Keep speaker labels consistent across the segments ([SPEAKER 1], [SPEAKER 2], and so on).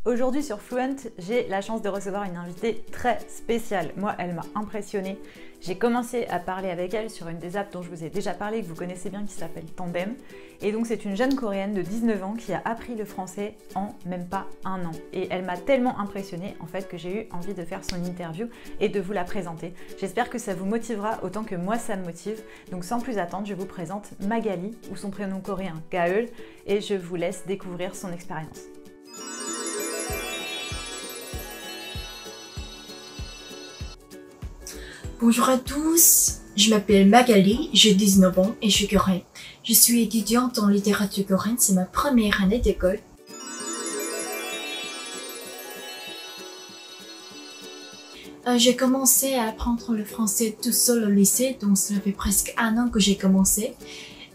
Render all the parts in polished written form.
[SPEAKER 1] Aujourd'hui sur Fluent, j'ai la chance de recevoir une invitée très spéciale. Moi, elle m'a impressionnée. J'ai commencé à parler avec elle sur une des apps dont je vous ai déjà parlé, que vous connaissez bien, qui s'appelle Tandem. Et donc c'est une jeune coréenne de 19 ans qui a appris le français en même pas un an. Et elle m'a tellement impressionnée en fait que j'ai eu envie de faire son interview et de vous la présenter. J'espère que ça vous motivera autant que moi ça me motive. Donc sans plus attendre, je vous présente Magali, ou son prénom coréen Gaeul, et je vous laisse découvrir son expérience.
[SPEAKER 2] Bonjour à tous, je m'appelle Magali, j'ai 19 ans et je suis coréenne. Je suis étudiante en littérature coréenne, c'est ma première année d'école. J'ai commencé à apprendre le français tout seul au lycée, donc ça fait presque un an que j'ai commencé.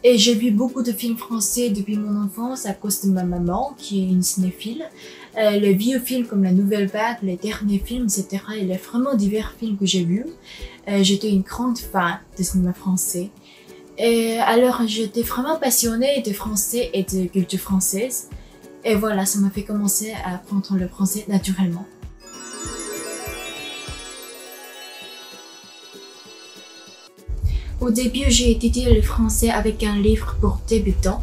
[SPEAKER 2] Et j'ai vu beaucoup de films français depuis mon enfance à cause de ma maman, qui est une cinéphile. Les vieux films comme La Nouvelle Vague, les derniers films, etc. Il y a vraiment divers films que j'ai vus. J'étais une grande fan de cinéma français. Et alors j'étais vraiment passionnée de français et de culture française. Et voilà, ça m'a fait commencer à apprendre le français naturellement. Au début, j'ai étudié le français avec un livre pour débutants.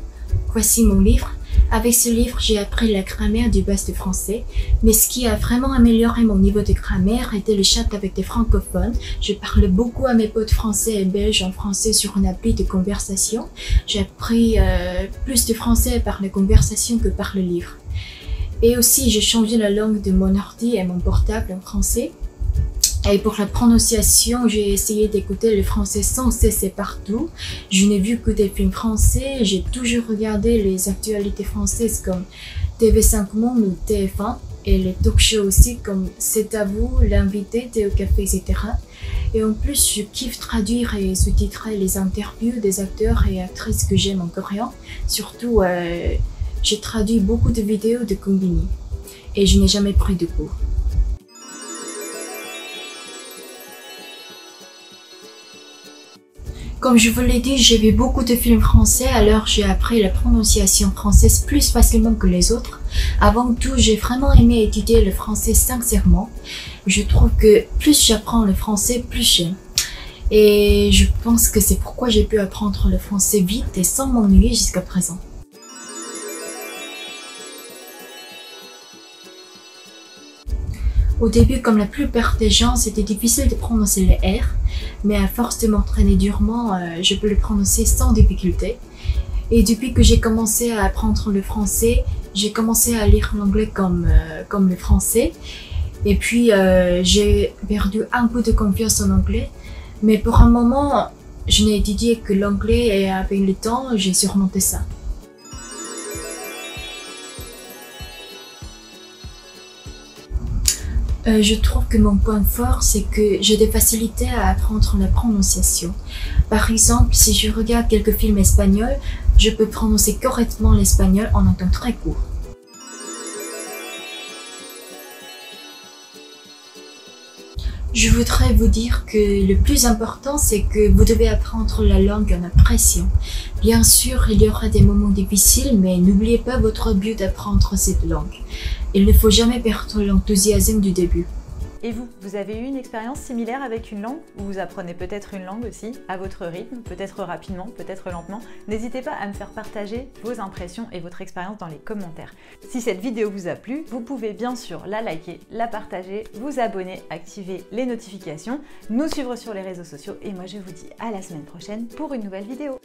[SPEAKER 2] Voici mon livre. Avec ce livre, j'ai appris la grammaire du base du français. Mais ce qui a vraiment amélioré mon niveau de grammaire était le chat avec des francophones. Je parlais beaucoup à mes potes français et belges en français sur une appli de conversation. J'ai appris plus de français par les conversations que par le livre. Et aussi, j'ai changé la langue de mon ordi et mon portable en français. Et pour la prononciation, j'ai essayé d'écouter le français sans cesser partout. Je n'ai vu que des films français, j'ai toujours regardé les actualités françaises comme TV5 Monde ou TF1 et les talk shows aussi comme C'est à vous, L'invité, Thé au café, etc. Et en plus, je kiffe traduire et sous-titrer les interviews des acteurs et actrices que j'aime en coréen. Surtout, j'ai traduit beaucoup de vidéos de Combini et je n'ai jamais pris de cours. Comme je vous l'ai dit, j'ai vu beaucoup de films français, alors j'ai appris la prononciation française plus facilement que les autres. Avant tout, j'ai vraiment aimé étudier le français sincèrement. Je trouve que plus j'apprends le français, plus j'aime. Et je pense que c'est pourquoi j'ai pu apprendre le français vite et sans m'ennuyer jusqu'à présent. Au début, comme la plupart des gens, c'était difficile de prononcer les R, mais à force de m'entraîner durement, je peux le prononcer sans difficulté. Et depuis que j'ai commencé à apprendre le français, j'ai commencé à lire l'anglais comme le français. Et puis, j'ai perdu un peu de confiance en anglais, mais pour un moment, je n'ai étudié que l'anglais et avec le temps, j'ai surmonté ça. Je trouve que mon point fort, c'est que j'ai des facilités à apprendre la prononciation. Par exemple, si je regarde quelques films espagnols, je peux prononcer correctement l'espagnol en un temps très court. Je voudrais vous dire que le plus important, c'est que vous devez apprendre la langue en appréciant. Bien sûr, il y aura des moments difficiles, mais n'oubliez pas votre but d'apprendre cette langue. Il ne faut jamais perdre l'enthousiasme du début.
[SPEAKER 1] Et vous, vous avez eu une expérience similaire avec une langue, ou vous apprenez peut-être une langue aussi, à votre rythme, peut-être rapidement, peut-être lentement? N'hésitez pas à me faire partager vos impressions et votre expérience dans les commentaires. Si cette vidéo vous a plu, vous pouvez bien sûr la liker, la partager, vous abonner, activer les notifications, nous suivre sur les réseaux sociaux, et moi je vous dis à la semaine prochaine pour une nouvelle vidéo.